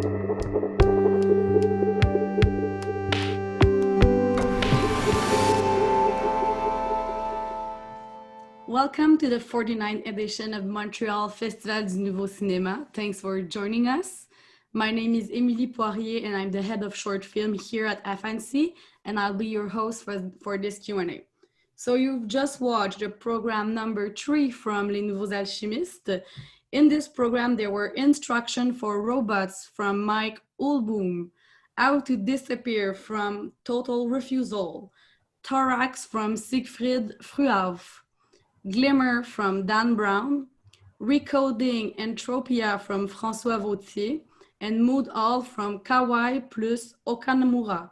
Welcome to the 49th edition of Montreal Festival du Nouveau Cinéma. Thanks for joining us. My name is Émilie Poirier and I'm the head of short film here at FNC, and I'll be your host for this Q&A. So you've just watched the program number 3 from Les Nouveaux Alchimistes. In this program, there were instructions for robots from Mike Hoolboom, How to Disappear from Total Refusal, Thorax from Siegfried Fruhauf, Glimmer from Dan Browne, Recoding Entropia from François Vautier, and Mood All from Kawai+Okamura.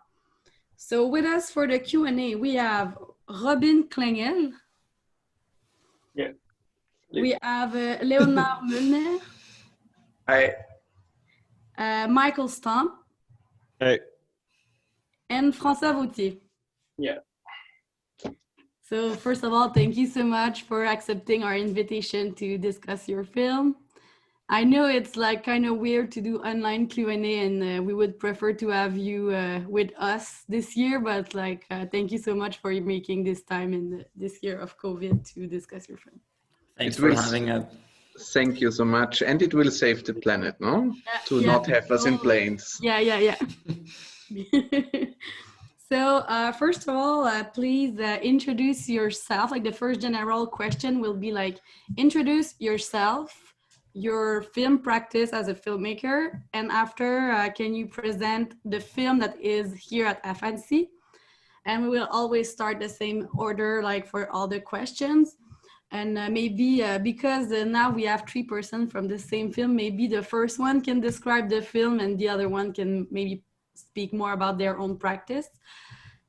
So with us for the Q&A, we have Robin Klengel. Yeah. We have Leonhard Müllner. Hi. Michael Stumpf. Hey. And François Vautier. Yeah. So first of all, thank you so much for accepting our invitation to discuss your film. I know it's like kind of weird to do online Q&A, and we would prefer to have you with us this year, but like thank you so much for making this time in this year of COVID to discuss your film. Thanks for having us. Thank you so much. And it will save the planet, no? To not have us in planes. Yeah. So first of all, please introduce yourself. Like the first general question will be like, introduce yourself, your film practice as a filmmaker, and after can you present the film that is here at FNC? And we will always start the same order like for all the questions. And maybe because now we have 3 persons from the same film, maybe the first one can describe the film and the other one can maybe speak more about their own practice.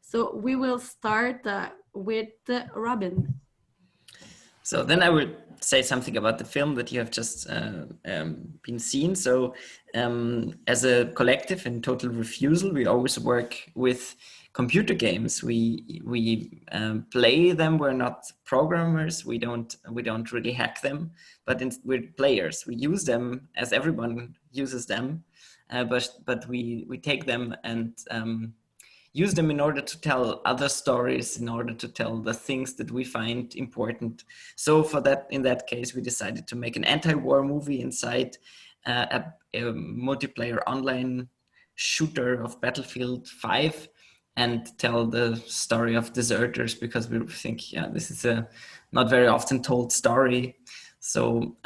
So we will start with Robin. So then I will say something about the film that you have just been seen. So as a collective in Total Refusal, we always work with computer games. We play them. We're not programmers. We don't really hack them, but we're players. We use them as everyone uses them, but we take them and use them in order to tell other stories, in order to tell the things that we find important. So in that case, we decided to make an anti-war movie inside a multiplayer online shooter of Battlefield 5 and tell the story of deserters, because we think, this is a not very often told story. So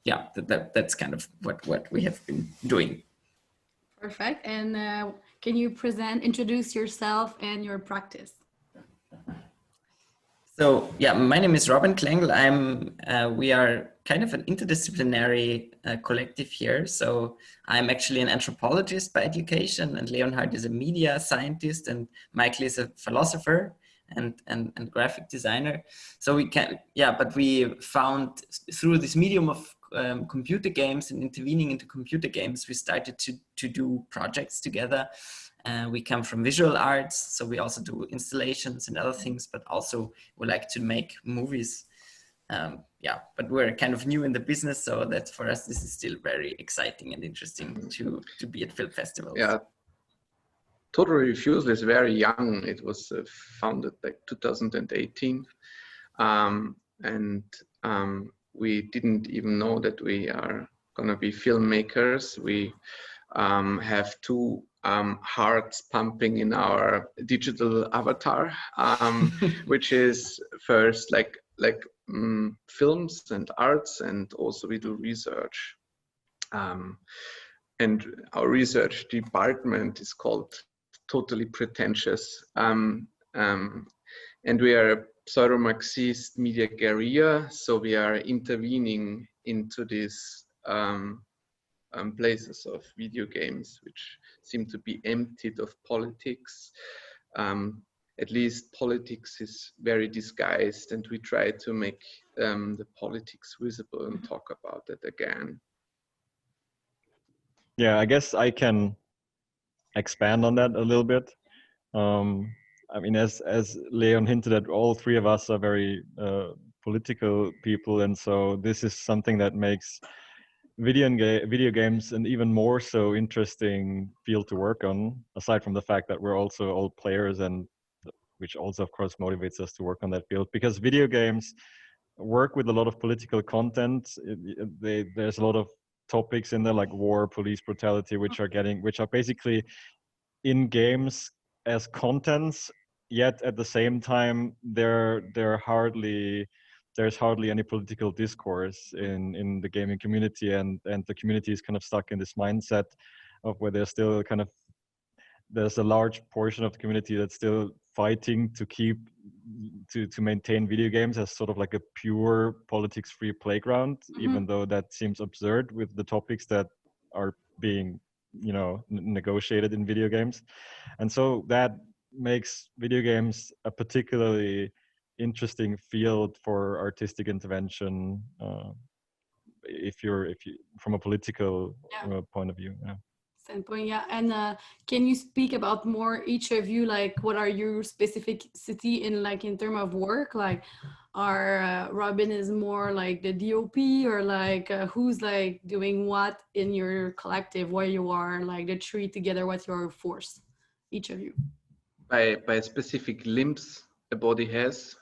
that's kind of what we have been doing. Perfect. And can you introduce yourself and your practice? So my name is Robin Klengel. We are kind of an interdisciplinary collective here. So I'm actually an anthropologist by education, and Leonhard is a media scientist, and Michael is a philosopher and graphic designer. So but we found through this medium of computer games and intervening into computer games, we started to do projects together. We come from visual arts, so we also do installations and other things, but also we like to make movies. But we're kind of new in the business, so that for us this is still very exciting and interesting to be at film festivals. Yeah, Total Refusal is very young. It was founded like 2018, and we didn't even know that we are gonna be filmmakers. We have 2 hearts pumping in our digital avatar, which is first like films and arts, and also we do research. And our research department is called Totally Pretentious. And we are a pseudo-Marxist media guerrilla, so we are intervening into these places of video games which seem to be emptied of politics. At least politics is very disguised, and we try to make the politics visible and talk about it again. Yeah, I guess I can expand on that a little bit. I mean, as Leon hinted at, all 3 of us are very political people, and so this is something that makes video games an even more so interesting field to work on, aside from the fact that we're also all players, and which also of course motivates us to work on that field, because video games work with a lot of political content. There's a lot of topics in there like war, police brutality, which are basically in games as contents, yet at the same time there's hardly any political discourse in the gaming community, and the community is kind of stuck in this mindset of where there's a large portion of the community that's still fighting to maintain video games as sort of like a pure politics-free playground, even though that seems absurd with the topics that are being negotiated in video games. And so that makes video games a particularly interesting field for artistic intervention, if you from a political point of view. Standpoint, yeah. And can you speak about more, each of you, like what are your specificity in terms of work? Like, are Robin is more like the DOP, or like who's like doing what in your collective, where you are like the three together, what's your force, each of you? By specific limbs the body has.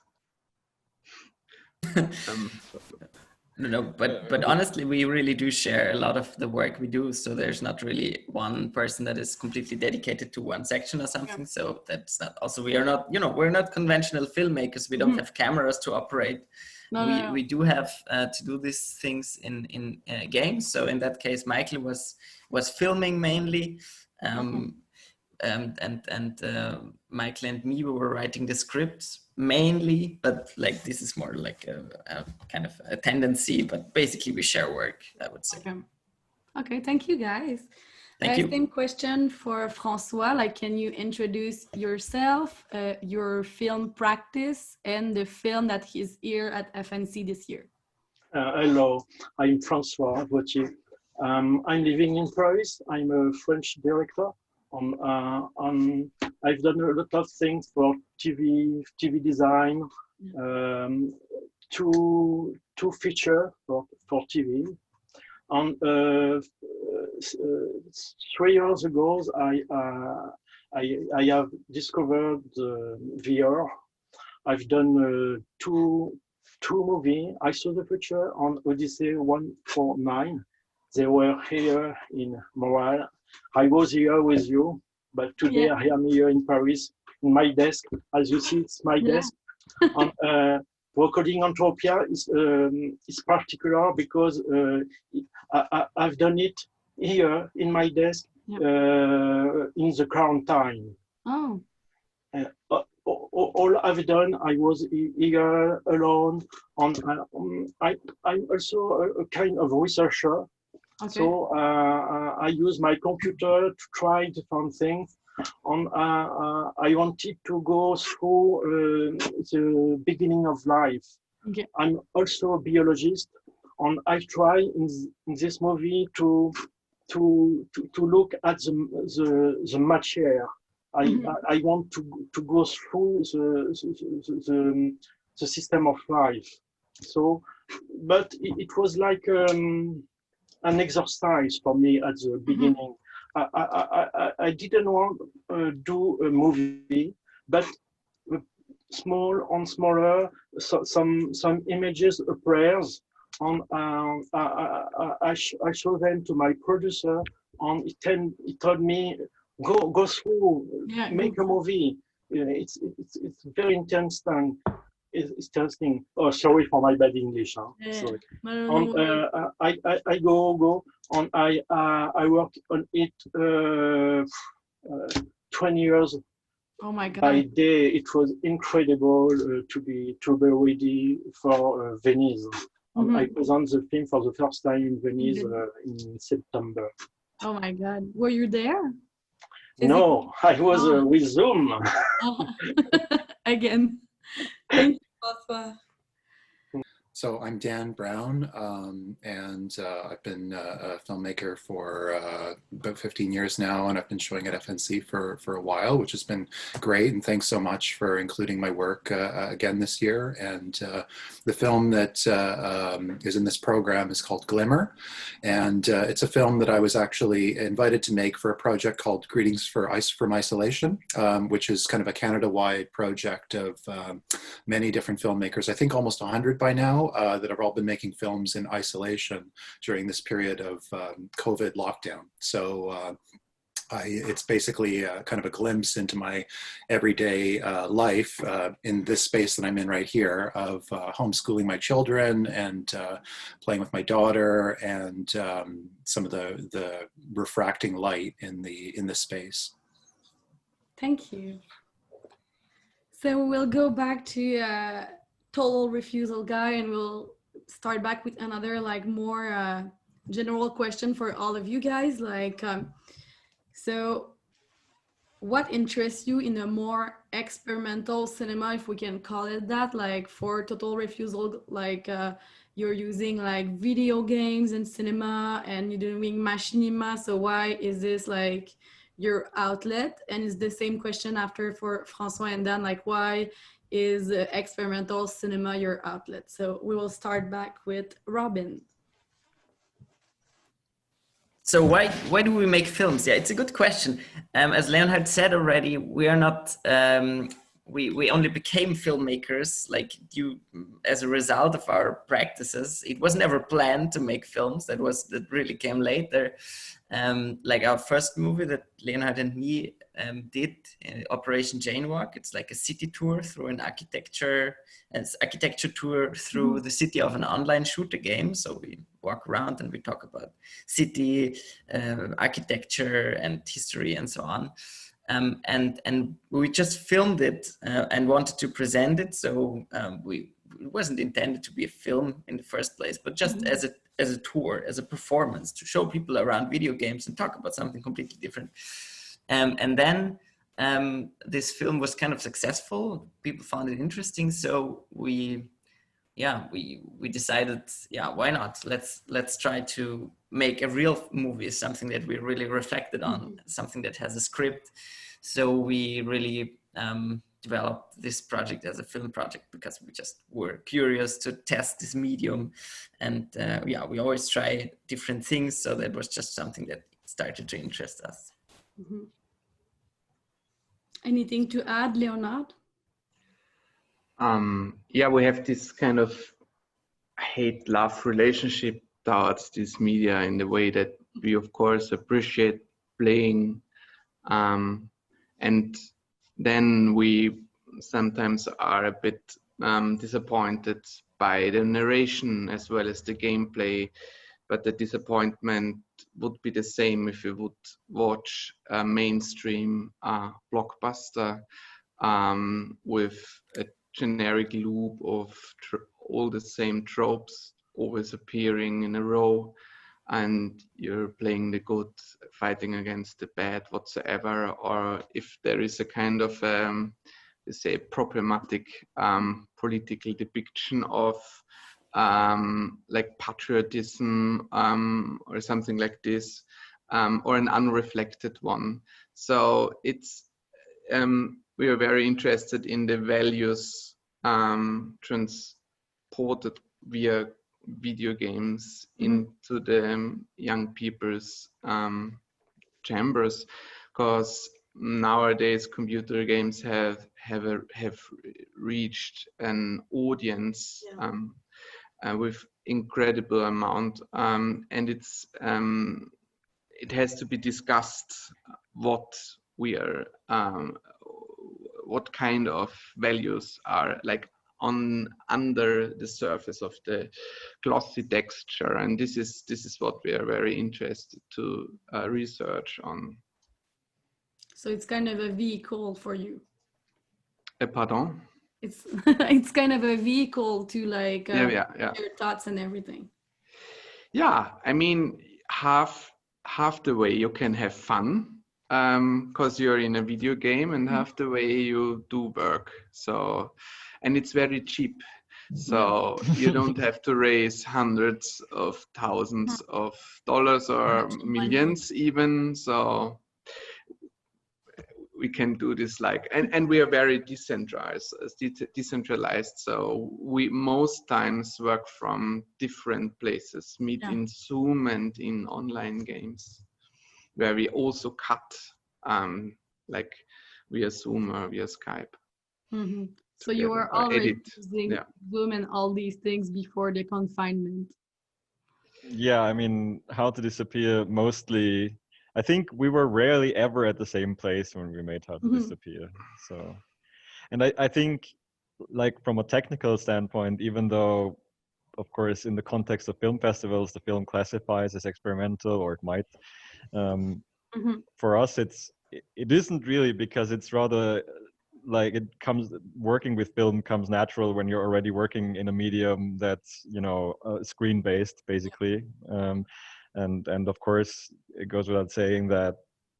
No, but honestly, we really do share a lot of the work we do. So there's not really one person that is completely dedicated to one section or something. Yeah. So that's not, also, we are not, we're not conventional filmmakers. We don't have cameras to operate. No. We do have to do these things in games. So in that case, Michael was filming mainly. And Michael and me, we were writing the scripts mainly, but like this is more like a kind of a tendency, but basically we share work, I would say. Okay, thank you guys. Thank you. Same question for François, like can you introduce yourself, your film practice, and the film that is here at FNC this year? Hello, I'm François Vautier. I'm living in Paris. I'm a French director. I've done a lot of things for TV design, two feature for TV. And 3 years ago, I have discovered VR. I've done two movies. I saw the future on Odyssey 149. They were here in Montreal. I was here with you, but today I am here in Paris, in my desk. As you see, it's my desk. Recoding Entropia is particular because I've done it here in my desk in the current time. Oh. All I've done, I was here alone. I'm also a kind of researcher. Okay. So I use my computer to try different things. I wanted to go through the beginning of life. Okay. I'm also a biologist, and I try in this movie to look at the matter. I want to go through the system of life. So, but it was like an exercise for me at the beginning. I didn't want to do a movie, but small and smaller, some images appears, and I showed them to my producer, and he told me, go through, make a movie. It's very intense thing. It's interesting. Oh, sorry for my bad English. Huh? Sorry. I go, and I worked on it 20 years. Oh my God! By day, it was incredible to be ready for Venice. I present the film for the first time in Venice in September. Oh my God! Were you there? No, I was with Zoom. Again. Thank you, François. So I'm Dan Browne, and I've been a filmmaker for about 15 years now, and I've been showing at FNC for a while, which has been great. And thanks so much for including my work again this year. And the film that is in this program is called Glimmer, and it's a film that I was actually invited to make for a project called Greetings from Isolation, which is kind of a Canada-wide project of many different filmmakers. I think almost 100 by now. That have all been making films in isolation during this period of COVID lockdown. So it's basically kind of a glimpse into my everyday life in this space that I'm in right here of homeschooling my children and playing with my daughter and some of the refracting light in the space. Thank you. So we'll go back to Total Refusal guy, and we'll start back with another like more general question for all of you guys. Like, so what interests you in a more experimental cinema, if we can call it that? Like for Total Refusal, like you're using like video games and cinema, and you're doing machinima. So why is this like your outlet? And it's the same question after for François and Dan, like why is experimental cinema your outlet? So we will start back with Robin. So why do we make films? Yeah, it's a good question. As Leonhard said already, we are not. We only became filmmakers like as a result of our practices. It was never planned to make films. That really came later. Like our first movie that Leonhard and me did, Operation Janewalk. It's like a city tour through an architecture tour through the city of an online shooter game. So we walk around and we talk about city, architecture and history and so on. And we just filmed it and wanted to present it. So it wasn't intended to be a film in the first place, but just as a tour, as a performance to show people around video games and talk about something completely different. And then this film was kind of successful. People found it interesting. So we decided, why not? Let's try to make a real movie, something that we really reflected on, something that has a script. So we really developed this project as a film project because we just were curious to test this medium. And we always try different things. So that was just something that started to interest us. Anything to add, Leonhard? We have this kind of hate-love relationship towards this media in the way that we, of course, appreciate playing, and then we sometimes are a bit disappointed by the narration as well as the gameplay, but the disappointment would be the same if you would watch a mainstream blockbuster with a generic loop of all the same tropes always appearing in a row, and you're playing the good, fighting against the bad whatsoever, or if there is a kind of say problematic political depiction of like patriotism or something like this, or an unreflected one. So it's we are very interested in the values transported via video games into the young people's chambers, because nowadays computer games have reached an audience with incredible amount, and it's it has to be discussed what we are what kind of values are like under the surface of the glossy texture, and this is what we are very interested to research on. So it's kind of a vehicle for you. Pardon? It's kind of a vehicle to like your thoughts and everything. Yeah, I mean, half the way you can have fun because you're in a video game, and half the way you do work. So, and it's very cheap. So you don't have to raise hundreds of thousands of dollars or millions even. So we can do this and we are very decentralized. So we most times work from different places, meet in Zoom and in online games, where we also cut like via Zoom or via Skype. Mm-hmm. So you were already using Zoom and all these things before the confinement. Yeah, I mean, How to Disappear mostly, I think we were rarely ever at the same place when we made How to Disappear. So, and I think like from a technical standpoint, even though of course in the context of film festivals, the film classifies as experimental, or it might, for us it isn't really, because it's rather like working with film comes natural when you're already working in a medium that's, you know, screen based basically. And of course it goes without saying that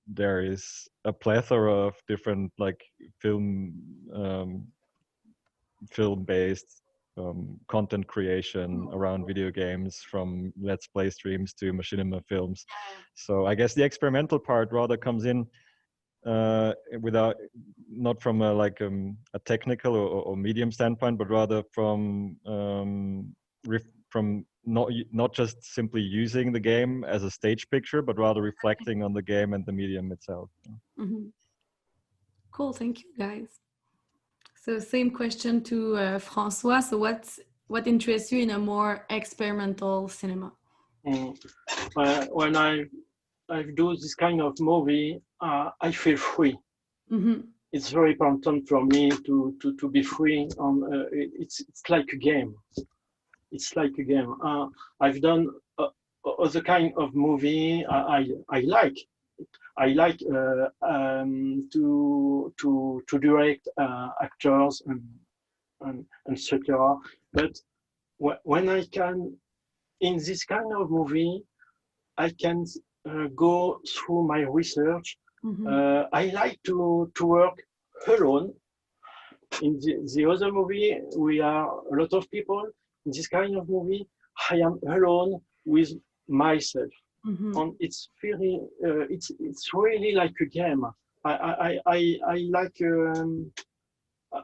there is a plethora of different like film based content creation around video games, from let's play streams to machinima films. So I guess the experimental part rather comes in not from a technical or medium standpoint, but rather from not just simply using the game as a stage picture, but rather reflecting on the game and the medium itself. Cool, thank you guys. So same question to François. So what interests you in a more experimental cinema? When I do this kind of movie, I feel free. It's very important for me to be free. It's like a game. It's like a game. I've done other kind of movie I like. I like to direct actors and etc. But when I can, in this kind of movie, I can go through my research. I like to work alone. In the other movie, we are a lot of people. In this kind of movie, I am alone with myself. And it's very, it's really like a game. I like.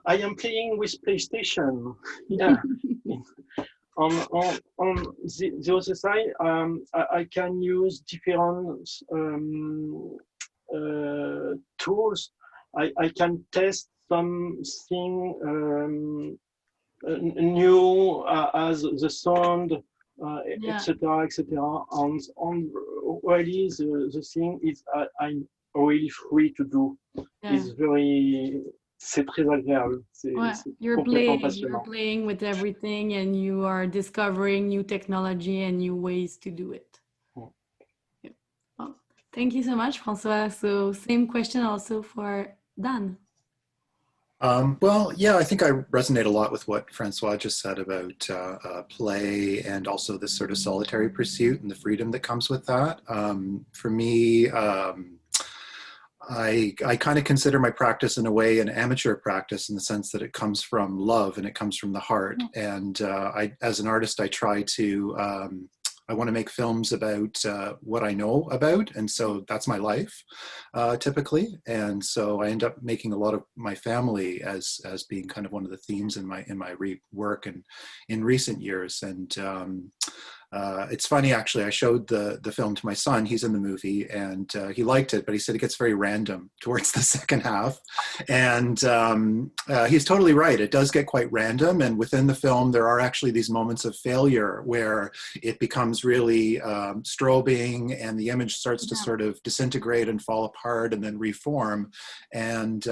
I am playing with PlayStation. Yeah. On the other side, I can use different tools. I can test something new as the sound, etc., etc. And really the thing is I'm really free to do. It's very, c'est très agréable. You're playing with everything, and you are discovering new technology and new ways to do it. Well, thank you so much, François. So same question also for Dan. Well, yeah, I think I resonate a lot with what François just said about play and also this sort of solitary pursuit and the freedom that comes with that. For me, I kind of consider my practice in a way an amateur practice, in the sense that it comes from love and it comes from the heart. And as an artist, I try to, I want to make films about what I know about. And so that's my life, typically. And so I end up making a lot of my family as being kind of one of the themes in my work and in recent years. And it's funny, actually, I showed the film to my son. He's in the movie and he liked it, but he said it gets very random towards the second half. And he's totally right. It does get quite random. And within the film, there are actually these moments of failure where it becomes really strobing and the image starts to sort of disintegrate and fall apart and then reform. And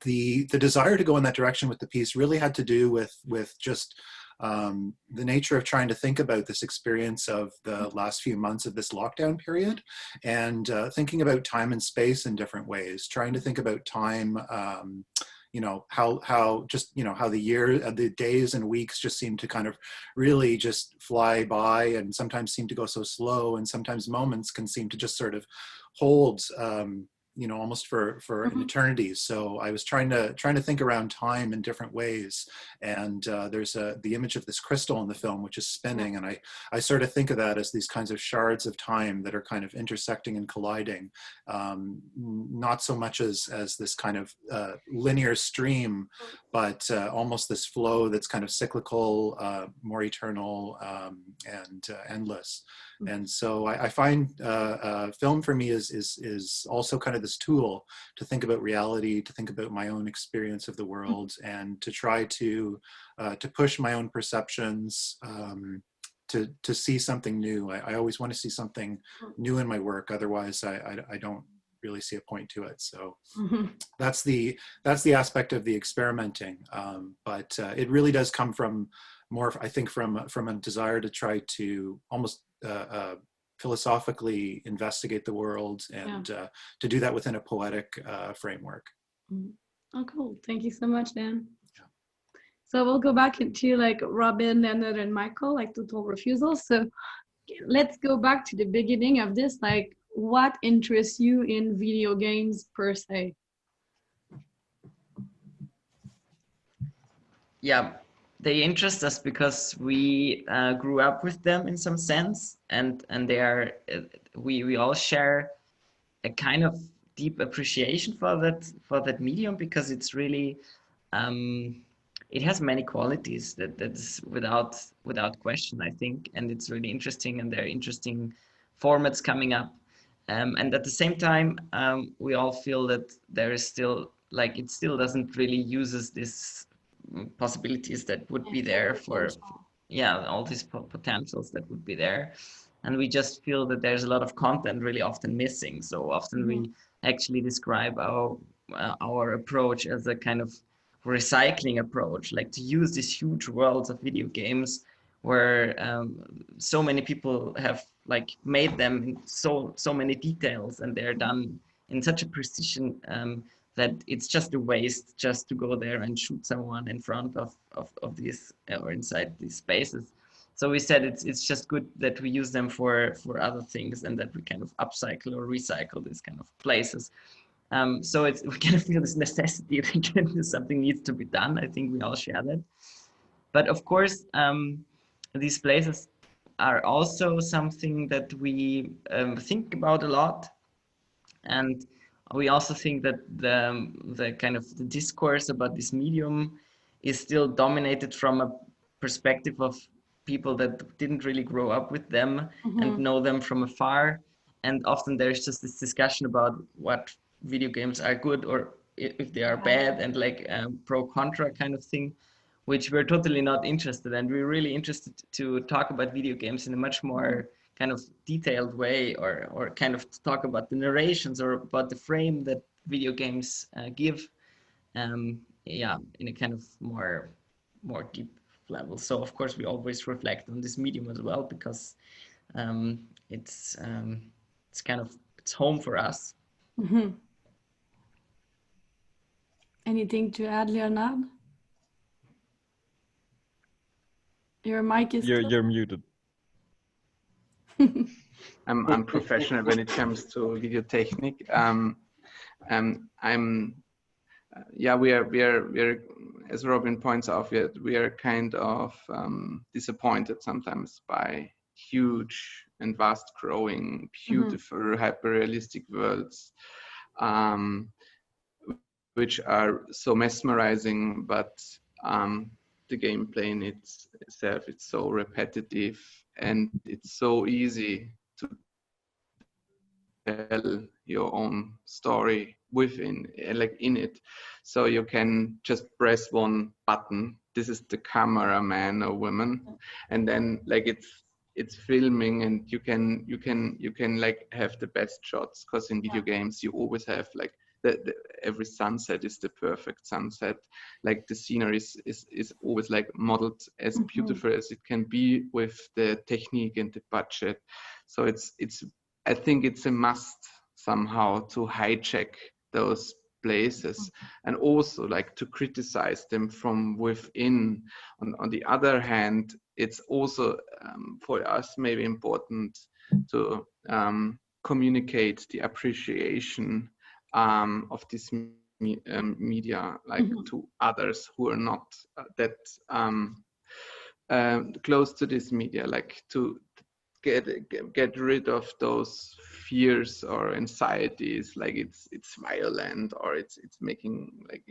the desire to go in that direction with the piece really had to do with just the nature of trying to think about this experience of the last few months of this lockdown period, and thinking about time and space in different ways, trying to think about time, you know, how just, you know, how the days and weeks just seem to kind of really just fly by, and sometimes seem to go so slow, and sometimes moments can seem to just sort of hold you know, almost for an eternity. So I was trying to think around time in different ways. And there's the image of this crystal in the film, which is spinning. And I sort of think of that as these kinds of shards of time that are kind of intersecting and colliding. Not so much as this kind of linear stream, but almost this flow that's kind of cyclical, more eternal, and endless. And so I find film for me is also kind of this tool to think about reality, to think about my own experience of the world, and to try to push my own perceptions, to see something new. I always want to see something new in my work. Otherwise, I don't really see a point to it. So that's the aspect of the experimenting. But it really does come from more, I think, from a desire to try to almost philosophically investigate the world, and to do that within a poetic framework. Oh, cool. Thank you so much, Dan. So we'll go back into like Robin, Leonhard, and Michael, like Total Refusal. So let's go back to the beginning of this. Like, what interests you in video games per se? Yeah, they interest us because we grew up with them in some sense, and they are we all share a kind of deep appreciation for that medium, because it's really it has many qualities that's without question, I think, and it's really interesting, and there are interesting formats coming up, and at the same time we all feel that there is still, like, it still doesn't really uses this possibilities that would be there for all these potentials that would be there, and we just feel that there's a lot of content really often missing. So often we actually describe our approach as a kind of recycling approach, like to use these huge worlds of video games where so many people have like made them in so many details, and they're done in such a precision that it's just a waste just to go there and shoot someone in front of these or inside these spaces. So we said it's just good that we use them for other things, and that we kind of upcycle or recycle these kind of places. So we kind of feel this necessity that something needs to be done. I think we all share that. But of course, these places are also something that we think about a lot, and we also think that the kind of the discourse about this medium is still dominated from a perspective of people that didn't really grow up with them and know them from afar. And often there's just this discussion about what video games are good or if they are bad, and like pro contra kind of thing, which we're totally not interested in. We're really interested to talk about video games in a much more kind of detailed way, or kind of talk about the narrations or about the frame that video games give, in a kind of more deep level. So of course we always reflect on this medium as well, because it's kind of, it's home for us. Anything to add, Leonhard? Your mic is you're muted. I'm unprofessional when it comes to video technique. We are, as Robin points out, we are kind of disappointed sometimes by huge and fast growing, beautiful, hyper-realistic worlds, which are so mesmerizing, but the gameplay in itself, it's so repetitive, and it's so easy to tell your own story within, like in it. So you can just press one button. This is the cameraman or woman, and then like it's filming, and you can like have the best shots, because in video games you always have like every sunset is the perfect sunset. Like the scenery is always like modeled as beautiful as it can be with the technique and the budget. So I think it's a must somehow to hijack those places, and also like to criticize them from within. On the other hand, it's also for us maybe important to communicate the appreciation of this media, like to others who are not that close to this media, like to get rid of those fears or anxieties, like it's violent, or it's making like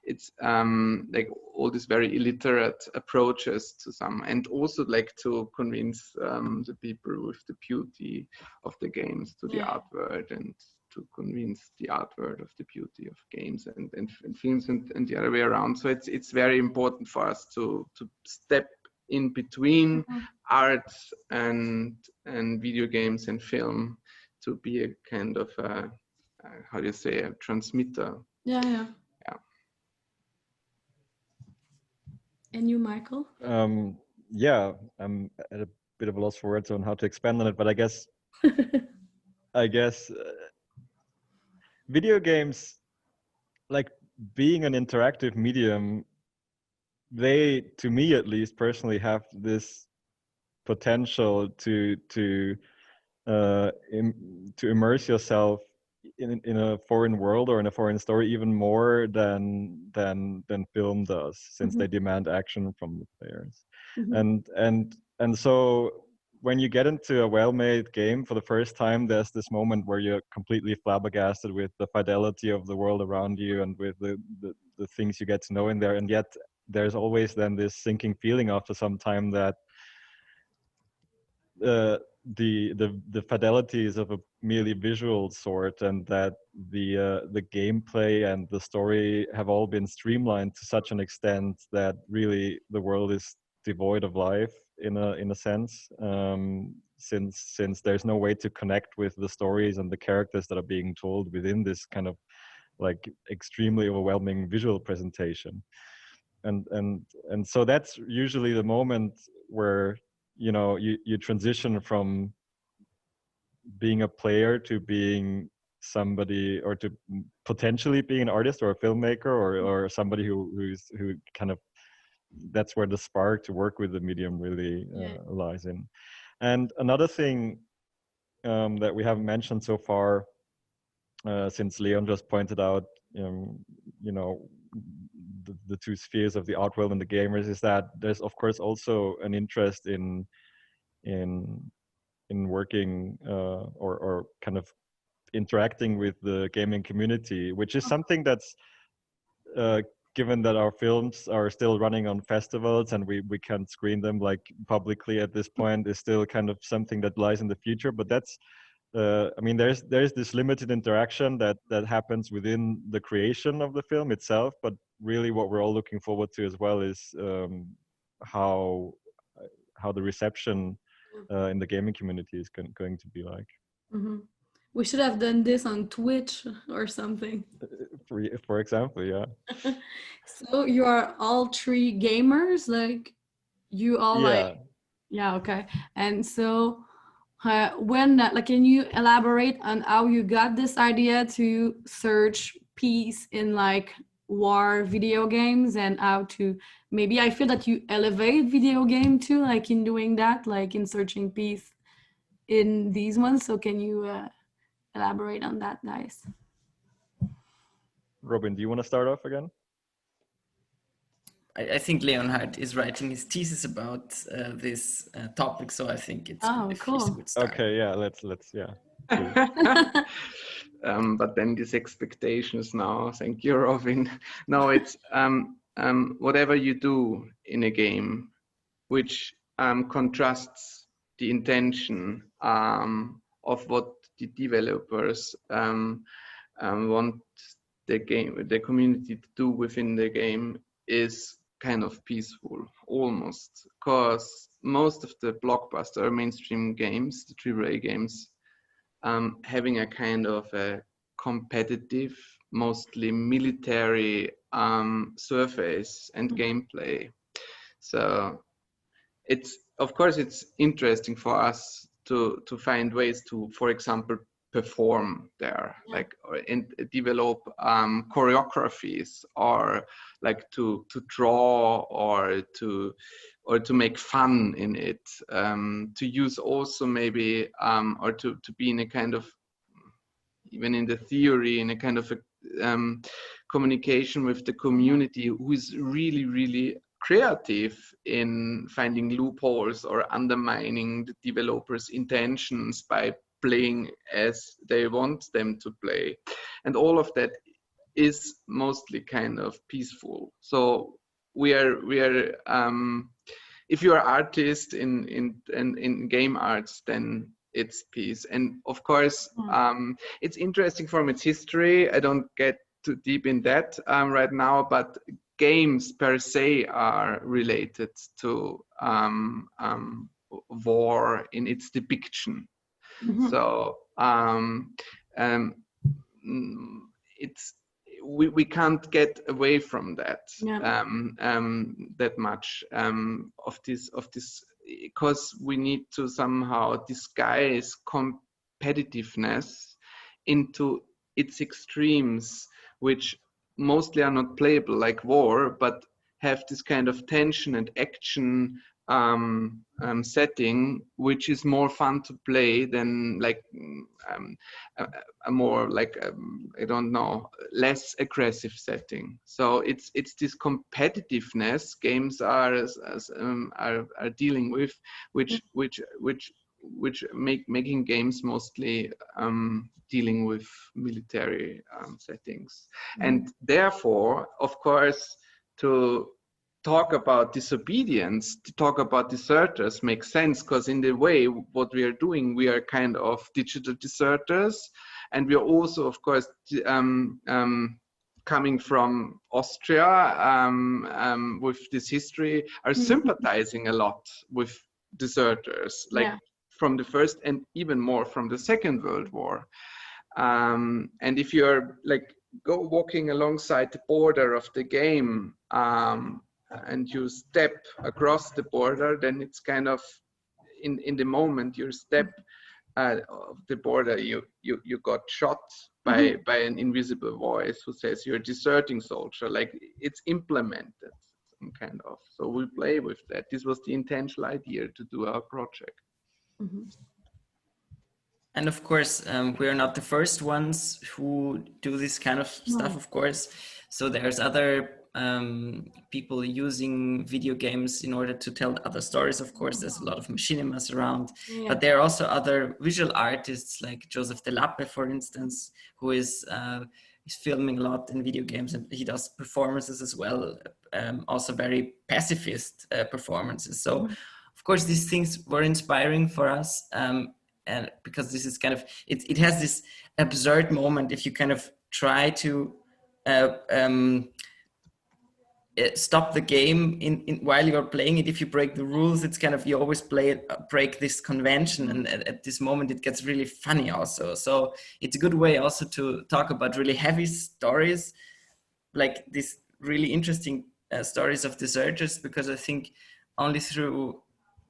it's like all these very illiterate approaches to some, and also like to convince the people with the beauty of the games to the art world, and to convince the art world of the beauty of games and films, and the other way around. So it's very important for us to step in between arts and video games and film, to be a kind of how do you say, a transmitter. Yeah. And you, Michael? Yeah, I'm at a bit of a loss for words on how to expand on it, but I guess video games, like being an interactive medium, they, to me at least personally, have this potential to immerse yourself in a foreign world or in a foreign story even more than film does, since they demand action from the players. And so when you get into a well-made game for the first time, there's this moment where you're completely flabbergasted with the fidelity of the world around you and with the things you get to know in there, and yet there's always then this sinking feeling after some time that the fidelity is of a merely visual sort, and that the gameplay and the story have all been streamlined to such an extent that really the world is devoid of life in a sense, since there's no way to connect with the stories and the characters that are being told within this kind of like extremely overwhelming visual presentation. And so that's usually the moment where you transition from being a player to being somebody, or to potentially being an artist or a filmmaker, or somebody who kind of, that's where the spark to work with the medium really lies in. And another thing that we haven't mentioned so far, since Leon just pointed out, the two spheres of the art world and the gamers, is that there's of course also an interest in working or kind of interacting with the gaming community, which is something that's given that our films are still running on festivals and we can't screen them like publicly at this point, is still kind of something that lies in the future. But that's I mean, there's this limited interaction that happens within the creation of the film itself, but really what we're all looking forward to as well is how the reception in the gaming community is going to be like. We should have done this on Twitch or something. For example, yeah. So you are all three gamers, like you all like, okay. And so when like, can you elaborate on how you got this idea to search peace in like war video games, and how to, maybe I feel that you elevate video game too, like in doing that, like in searching peace in these ones. So can you elaborate on that, guys? Robin, do you want to start off again? I think Leonhard is writing his thesis about this topic, so I think it's a good start. Okay, yeah, let's yeah. But then these expectations now, thank you, Robin. No, it's whatever you do in a game which contrasts the intention of what the developers want the community to do within the game, is kind of peaceful, almost, because most of the blockbuster mainstream games, the AAA games, having a kind of a competitive, mostly military surface and gameplay. So it's, of course, it's interesting for us to find ways to, for example, perform there, like, and develop choreographies, or like to draw, or to make fun in it, to use also maybe or to be in a kind of even in the theory, in a kind of a communication with the community, who is really, really creative in finding loopholes or undermining the developers' intentions by playing as they want them to play. And all of that is mostly kind of peaceful. So we are if you are artist in game arts, then it's peace. And of course, it's interesting from its history. I don't get too deep in that right now, but games per se are related to war in its depiction. So it's we can't get away from that that much of this because we need to somehow disguise competitiveness into its extremes, which mostly are not playable like war, but have this kind of tension and action setting, which is more fun to play than like a more like I don't know, less aggressive setting. So it's this competitiveness games are dealing with, which making games mostly dealing with military settings, and therefore, of course, to talk about disobedience, to talk about deserters makes sense, because in the way what we are doing, we are kind of digital deserters, and we are also, of course, coming from Austria with this history, are sympathizing a lot with deserters, like from the First and even more from the Second World War. And if you're like go walking alongside the border of the game, and you step across the border, then it's kind of in the moment you step of the border, you got shot by an invisible voice who says you're a deserting soldier. Like it's implemented some kind of. So we play with that. This was the intentional idea to do our project. And of course, we're not the first ones who do this kind of stuff, of course. So there's other people using video games in order to tell other stories. Of course, there's a lot of machinimas around, but there are also other visual artists like Joseph De Lappe, for instance, who is filming a lot in video games, and he does performances as well, also very pacifist performances. So of course, these things were inspiring for us. And because this is kind of, it has this absurd moment if you kind of try to stop the game while you're playing it. If you break the rules, it's kind of, you always break this convention, and at this moment it gets really funny also. So it's a good way also to talk about really heavy stories, like these really interesting stories of deserters, because I think only through,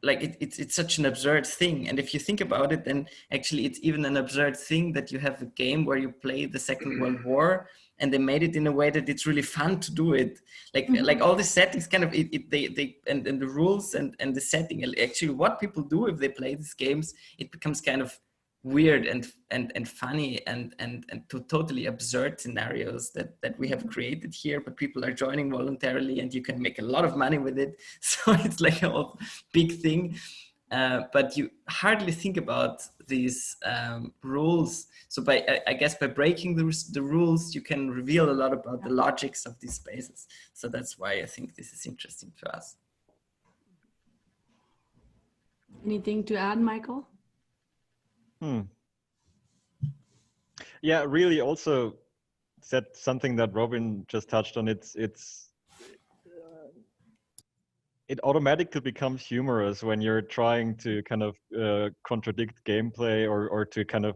like it's such an absurd thing. And if you think about it, then actually it's even an absurd thing that you have a game where you play the Second World War, and they made it in a way that it's really fun to do it. Like all the settings kind of, and the rules and the setting, actually what people do if they play these games, it becomes kind of weird and funny and to totally absurd scenarios that we have created here, but people are joining voluntarily, and you can make a lot of money with it. So it's like a whole big thing, but you hardly think about these rules. So I guess by breaking the rules, you can reveal a lot about the logics of these spaces. So that's why I think this is interesting to us. Anything to add, Michael? Yeah, really also said something that Robin just touched on. It automatically becomes humorous when you're trying to kind of contradict gameplay or to kind of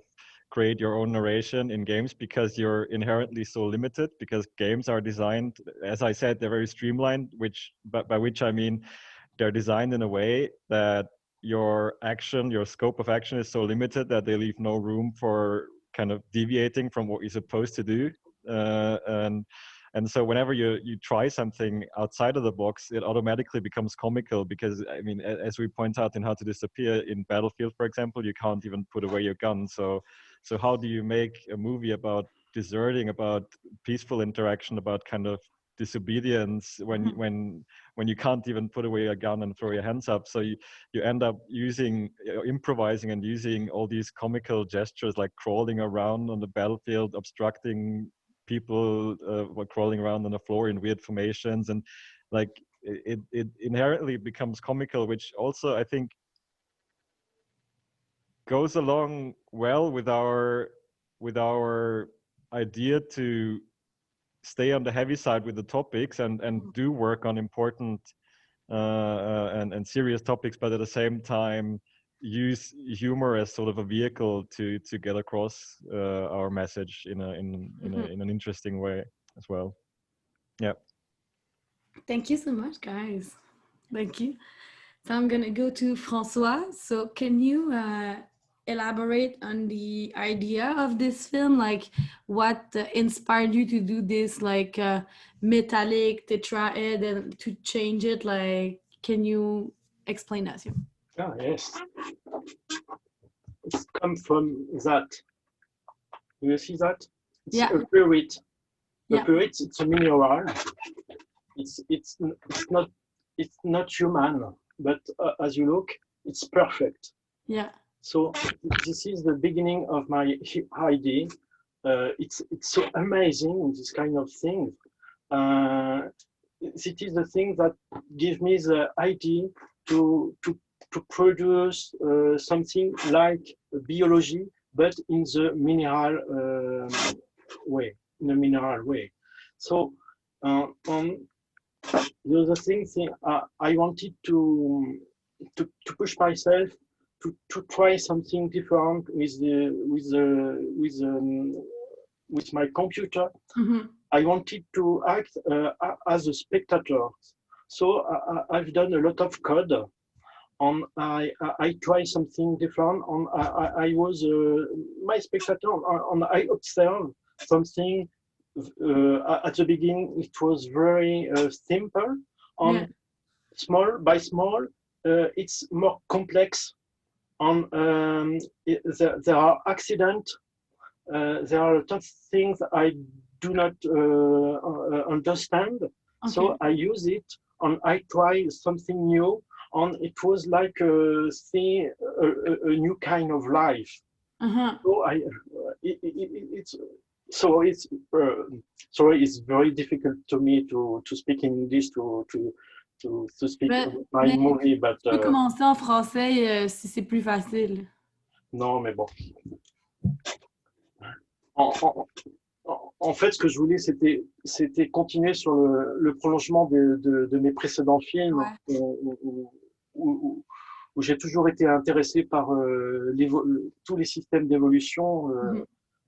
create your own narration in games, because you're inherently so limited, because games are designed, as I said, they're very streamlined, by which I mean they're designed in a way that your scope of action is so limited that they leave no room for kind of deviating from what you're supposed to do. And so whenever you try something outside of the box, it automatically becomes comical, because I mean, as we point out in How to Disappear, in Battlefield, for example, you can't even put away your gun. So So how do you make a movie about deserting, about peaceful interaction, about kind of disobedience when you can't even put away a gun and throw your hands up? So you end up improvising and using all these comical gestures, like crawling around on the battlefield, obstructing people, crawling around on the floor in weird formations, and like it inherently becomes comical, which also I think goes along well with our idea to stay on the heavy side with the topics and do work on important and serious topics, but at the same time use humor as sort of a vehicle to get across our message in an interesting way as well. Yeah. Thank you so much, guys. Thank you. So I'm gonna go to François. So can you elaborate on the idea of this film? Like, what inspired you to do this, like metallic tetrahedron, and to change it? Like, can you explain that? Ah, yes. It's come from that. Do you see that? It's Yeah. a pyrit. Yeah. The pyrit, it's a mineral. It's not human, but as you look, it's perfect. Yeah. So this is the beginning of my idea. It's so amazing, this kind of thing. It is the thing that gives me the idea to produce something like biology, but in the mineral way. So the other thing, I wanted to push myself to try something different with my computer. I wanted to act as a spectator. So I've done a lot of code. I try something different. I was my spectator, and I observed something. At the beginning, it was very simple. Small by small, it's more complex. There are accidents. There are a lot of things I do not understand. Okay. So I use it, and I try something new. And it was like a new kind of life. So it's very difficult to me to speak in English to speak my movie, but tu peux commencer en français si c'est plus facile. Non, mais bon. En fait, ce que je voulais, c'était continuer sur le prolongement de mes précédents films, où j'ai toujours été intéressé par tous les systèmes d'évolution,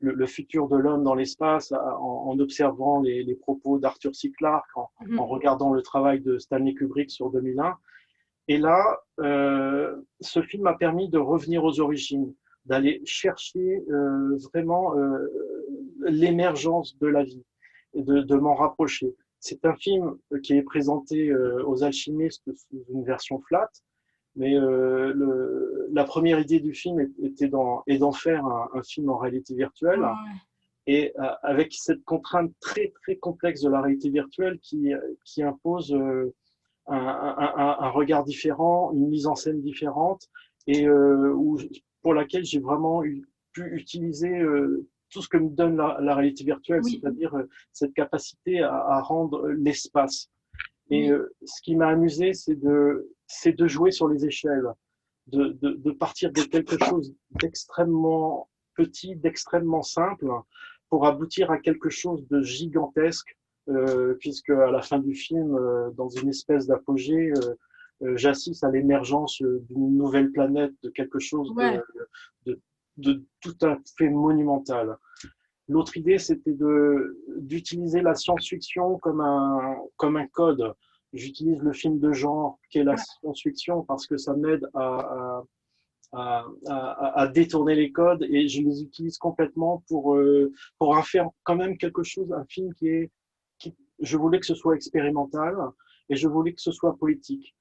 le futur de l'homme dans l'espace, en observant les propos d'Arthur C. Clarke, en regardant le travail de Stanley Kubrick sur 2001. Et là, ce film m'a permis de revenir aux origines, d'aller chercher vraiment l'émergence de la vie, et de m'en rapprocher. C'est un film qui est présenté aux alchimistes sous une version flat, mais la première idée du film était d'en faire un film en réalité virtuelle, et avec cette contrainte très très complexe de la réalité virtuelle qui impose un regard différent, une mise en scène différente, et pour laquelle j'ai vraiment pu utiliser tout ce que me donne la réalité virtuelle, c'est-à-dire cette capacité à rendre l'espace. Et ce qui m'a amusé, c'est de jouer sur les échelles, de partir de quelque chose d'extrêmement petit, d'extrêmement simple, pour aboutir à quelque chose de gigantesque, puisque à la fin du film, dans une espèce d'apogée, j'assiste à l'émergence d'une nouvelle planète, de quelque chose de tout à fait monumental. L'autre idée, c'était d'utiliser la science-fiction comme un code. J'utilise le film de genre qu'est la science-fiction parce que ça m'aide à détourner les codes, et je les utilise complètement pour en faire quand même quelque chose, un film je voulais que ce soit expérimental et je voulais que ce soit poétique.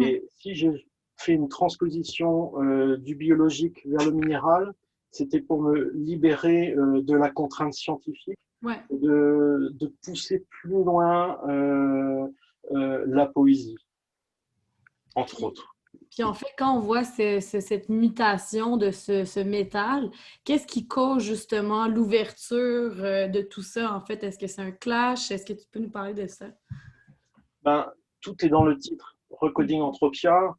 Et si j'ai fait une transposition du biologique vers le minéral, c'était pour me libérer de la contrainte scientifique, Ouais. de pousser plus loin la poésie, entre autres. Puis en fait, quand on voit cette mutation de ce métal, qu'est-ce qui cause justement l'ouverture de tout ça? En fait, est-ce que c'est un clash? Est-ce que tu peux nous parler de ça? Ben, tout est dans le titre. Recoding Entropia,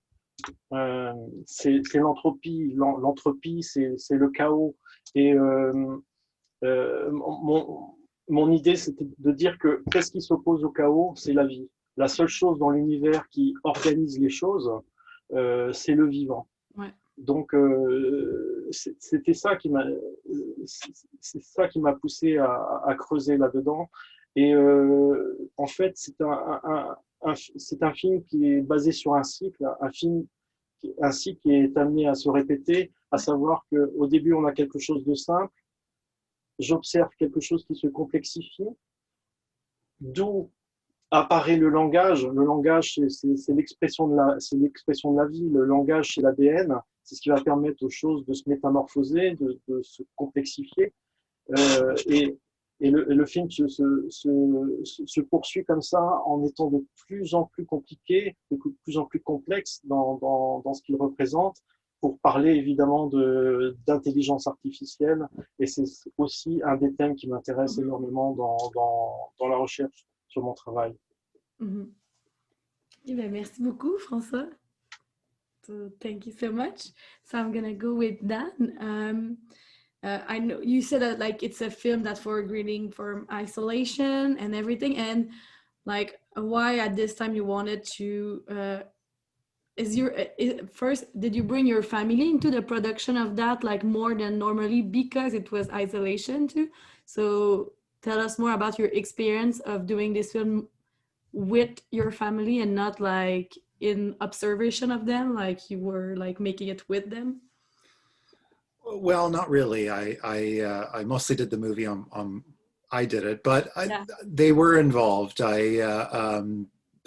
c'est l'entropie. L'entropie, c'est le chaos. Et mon idée, c'était de dire que qu'est-ce qui s'oppose au chaos? C'est la vie. La seule chose dans l'univers qui organise les choses, c'est le vivant. Ouais. Donc, c'était ça qui m'a, c'est ça qui m'a poussé à creuser là-dedans. Et en fait, c'est un film qui est basé sur un cycle, un cycle qui est amené à se répéter, à savoir qu'au début, on a quelque chose de simple, j'observe quelque chose qui se complexifie, d'où apparaît le langage. Le langage, c'est l'expression de la vie. Le langage, c'est l'ADN. C'est ce qui va permettre aux choses de se métamorphoser, de se complexifier. Et le film se poursuit comme ça en étant de plus en plus compliqué, de plus en plus complexe dans ce qu'il représente, pour parler évidemment d'intelligence artificielle. Et c'est aussi un des thèmes qui m'intéresse énormément dans la recherche sur mon travail. Mm-hmm. Eh bien, merci beaucoup, François. So, thank you so much. So I'm gonna go with Dan. I know you said that like it's a film that's for greeting from isolation and everything, and like why at this time you wanted to first, did you bring your family into the production of that like more than normally because it was isolation too? So tell us more about your experience of doing this film with your family and not like in observation of them, like you were like making it with them. Well, not really. I mostly did the movie I did it, but they were involved.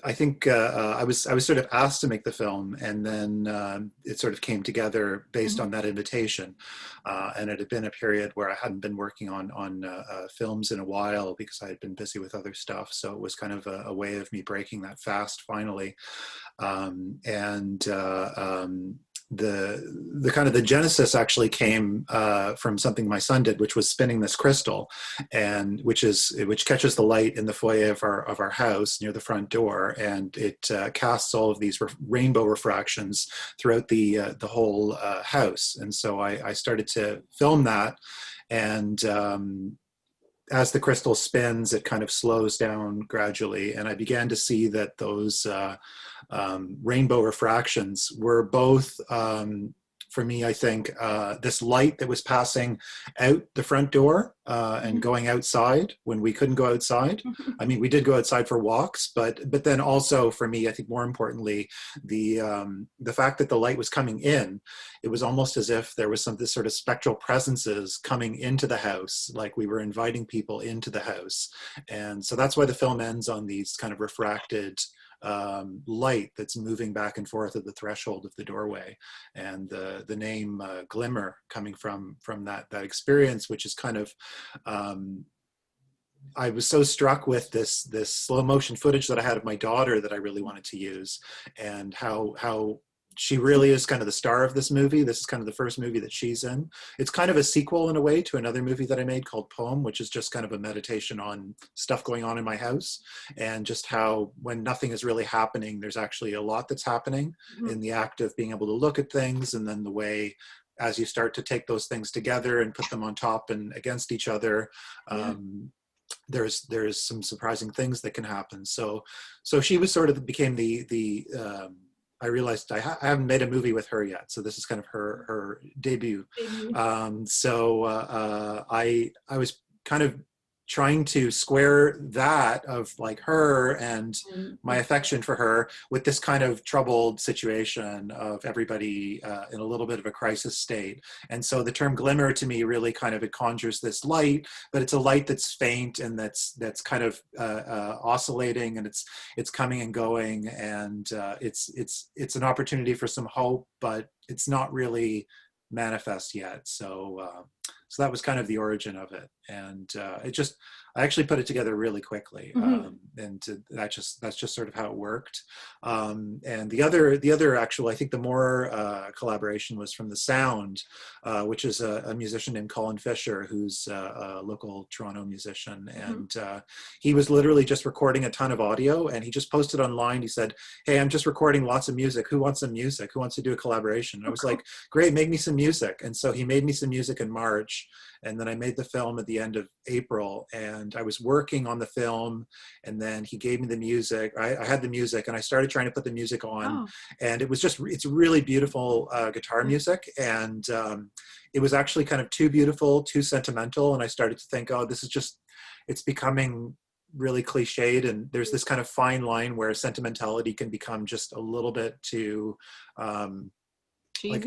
I think I was sort of asked to make the film, and then it sort of came together based on that invitation. And it had been a period where I hadn't been working on films in a while because I had been busy with other stuff. So it was kind of a way of me breaking that fast finally. The kind of the genesis actually came from something my son did, which was spinning this crystal, and which catches the light in the foyer of our house near the front door, and it casts all of these rainbow refractions throughout the whole house. And so I started to film that, and as the crystal spins, it kind of slows down gradually, and I began to see that those rainbow refractions were both, for me, I think, this light that was passing out the front door and going outside when we couldn't go outside. I mean, we did go outside for walks, but then also for me, I think more importantly, the fact that the light was coming in, it was almost as if there was this sort of spectral presences coming into the house, like we were inviting people into the house. And so that's why the film ends on these kind of refracted light that's moving back and forth at the threshold of the doorway, and the name Glimmer coming from that experience, which is kind of I was so struck with this slow motion footage that I had of my daughter that I really wanted to use, and how she really is kind of the star of this movie. This is kind of the first movie that she's in. It's kind of a sequel in a way to another movie that I made called Poem, which is just kind of a meditation on stuff going on in my house, and just how when nothing is really happening, there's actually a lot that's happening in the act of being able to look at things, and then the way as you start to take those things together and put them on top and against each other, there's some surprising things that can happen. So she was sort of became the I realized I haven't made a movie with her yet, so this is kind of her debut. I was kind of trying to square that of like her and my affection for her with this kind of troubled situation of everybody in a little bit of a crisis state. And so the term glimmer to me really kind of, it conjures this light, but it's a light that's faint and that's kind of oscillating, and it's coming and going, and it's an opportunity for some hope, but it's not really manifest yet. So so that was kind of the origin of it, and I actually put it together really quickly, that's just sort of how it worked. And the other actual, I think the more collaboration was from the sound, which is a musician named Colin Fisher, who's a local Toronto musician, and he was literally just recording a ton of audio, and he just posted online. He said, "Hey, I'm just recording lots of music. Who wants some music? Who wants to do a collaboration?" And I was like, "Great, make me some music." And so he made me some music in March, and then I made the film at the end of April, and I was working on the film, and then he gave me the music. I had the music, and I started trying to put the music on, and it was just, it's really beautiful guitar music, and it was actually kind of too beautiful, too sentimental, and I started to think, oh, this is just, it's becoming really cliched, and there's this kind of fine line where sentimentality can become just a little bit too like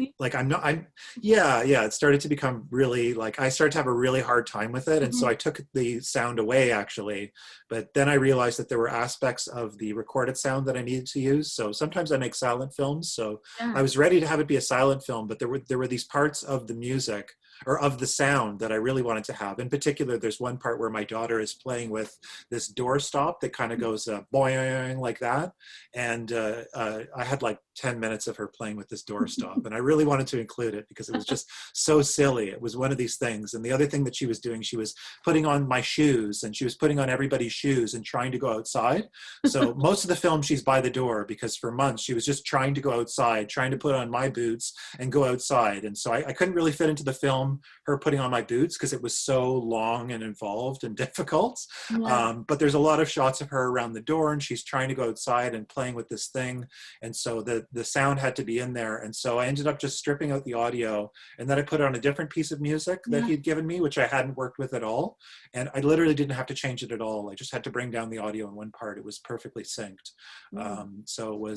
it started to become really, like, I started to have a really hard time with it. And so I took the sound away, actually, but then I realized that there were aspects of the recorded sound that I needed to use. So sometimes I make silent films, so I was ready to have it be a silent film, but there were these parts of the music or of the sound that I really wanted to have. In particular, there's one part where my daughter is playing with this doorstop that kind of goes boing like that, and I had like 10 minutes of her playing with this doorstop, and I really wanted to include it because it was just so silly. It was one of these things. And the other thing that she was doing, she was putting on my shoes, and she was putting on everybody's shoes and trying to go outside. So most of the film she's by the door, because for months she was just trying to go outside, trying to put on my boots and go outside. And so I couldn't really fit into the film her putting on my boots because it was so long and involved and difficult. But there's a lot of shots of her around the door, and she's trying to go outside and playing with this thing. And so the sound had to be in there. And so I ended up just stripping out the audio, and then I put on a different piece of music that he'd given me, which I hadn't worked with at all. And I literally didn't have to change it at all. I just had to bring down the audio in one part. It was perfectly synced. So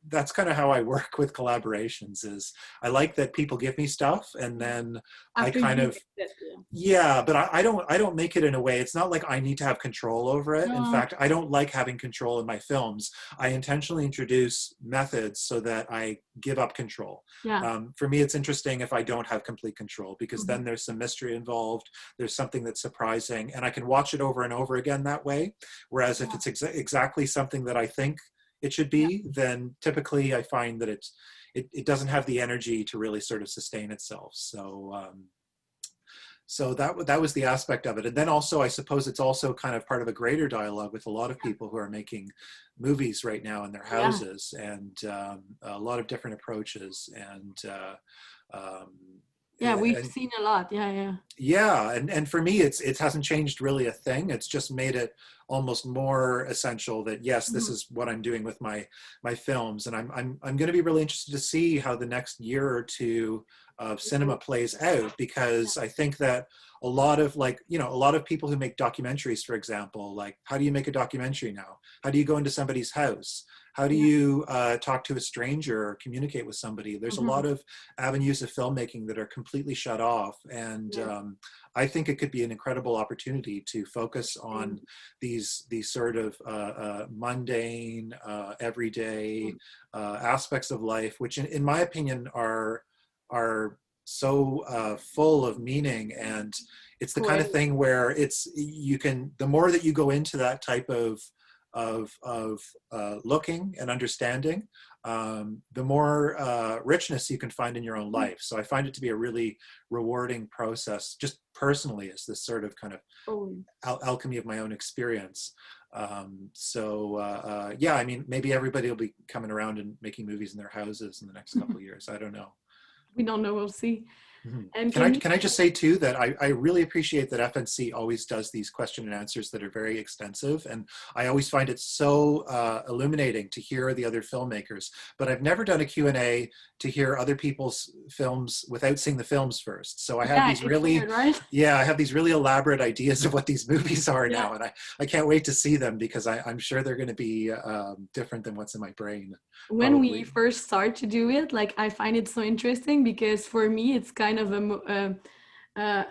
that's kind of how I work with collaborations. Is I like that people give me stuff, and then I kind of, but I don't make it in a way, it's not like I need to have control over it. In fact, I don't like having control in my films. I intentionally introduce methods so that I give up control. For me, it's interesting if I don't have complete control, because then there's some mystery involved. There's something that's surprising, and I can watch it over and over again that way. Whereas if it's exactly something that I think it should be, then typically I find that it doesn't have the energy to really sort of sustain itself. So that was the aspect of it. And then also, I suppose it's also kind of part of a greater dialogue with a lot of people who are making movies right now in their houses, and a lot of different approaches. And we've seen a lot. And for me, it hasn't changed really a thing. It's just made it almost more essential that, yes, this is what I'm doing with my films. And I'm going to be really interested to see how the next year or two of cinema plays out, because I think that a lot of people who make documentaries, for example, like, how do you make a documentary now? How do you go into somebody's house? How do you talk to a stranger or communicate with somebody? There's a lot of avenues of filmmaking that are completely shut off. And I think it could be an incredible opportunity to focus on these sort of mundane, everyday aspects of life, which in my opinion are so full of meaning. And it's the kind of thing where the more that you go into that type of looking and understanding, the more richness you can find in your own life. So I find it to be a really rewarding process, just personally, as this sort of kind of alchemy of my own experience. I mean, maybe everybody will be coming around and making movies in their houses in the next couple of years. I don't know. We don't know, we'll see. And can I just say too that I really appreciate that FNC always does these question and answers that are very extensive, and I always find it so illuminating to hear the other filmmakers. But I've never done a Q&A to hear other people's films without seeing the films first. So I have these really weird, right? I have these really elaborate ideas of what these movies are now, and I can't wait to see them, because I'm sure they're going to be different than what's in my brain. When we first start to do it, like, I find it so interesting, because for me it's kind of a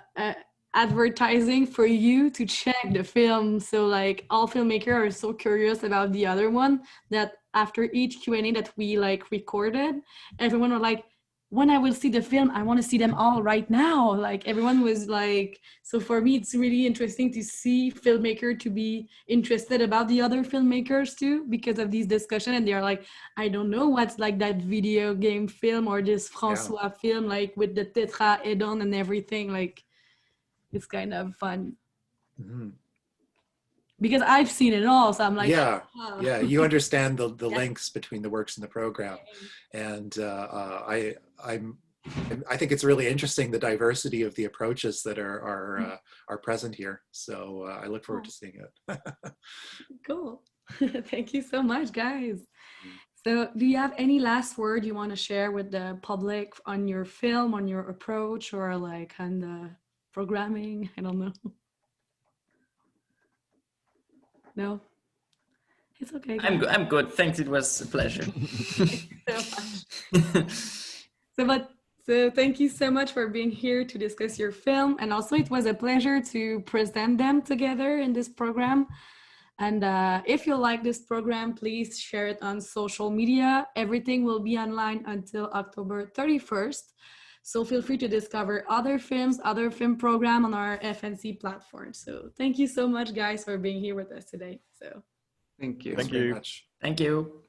advertising for you to check the film. So like, all filmmakers are so curious about the other one that after each Q&A that we like recorded, everyone was like, when I will see the film, I want to see them all right now. Like everyone was like, so for me, it's really interesting to see filmmaker to be interested about the other filmmakers too, because of these discussions. And they're like, I don't know what's like that video game film or this François film, like with the tetrahedron and everything. Like it's kind of fun. Mm-hmm. Because I've seen it all, so I'm like, yeah, oh. yeah. You understand the links between the works in the program, and I think it's really interesting the diversity of the approaches that are present here. So I look forward to seeing it. Cool. Thank you so much, guys. So, do you have any last word you want to share with the public on your film, on your approach, or like on the programming? I don't know. No, it's okay. I'm good. Thanks. It was a pleasure. Thank you so much. So thank you so much for being here to discuss your film. And also it was a pleasure to present them together in this program. And if you like this program, please share it on social media. Everything will be online until October 31st. So feel free to discover other films, other film program on our FNC platform. So thank you so much, guys, for being here with us today. So Thank you. Thanks very much. Thank you.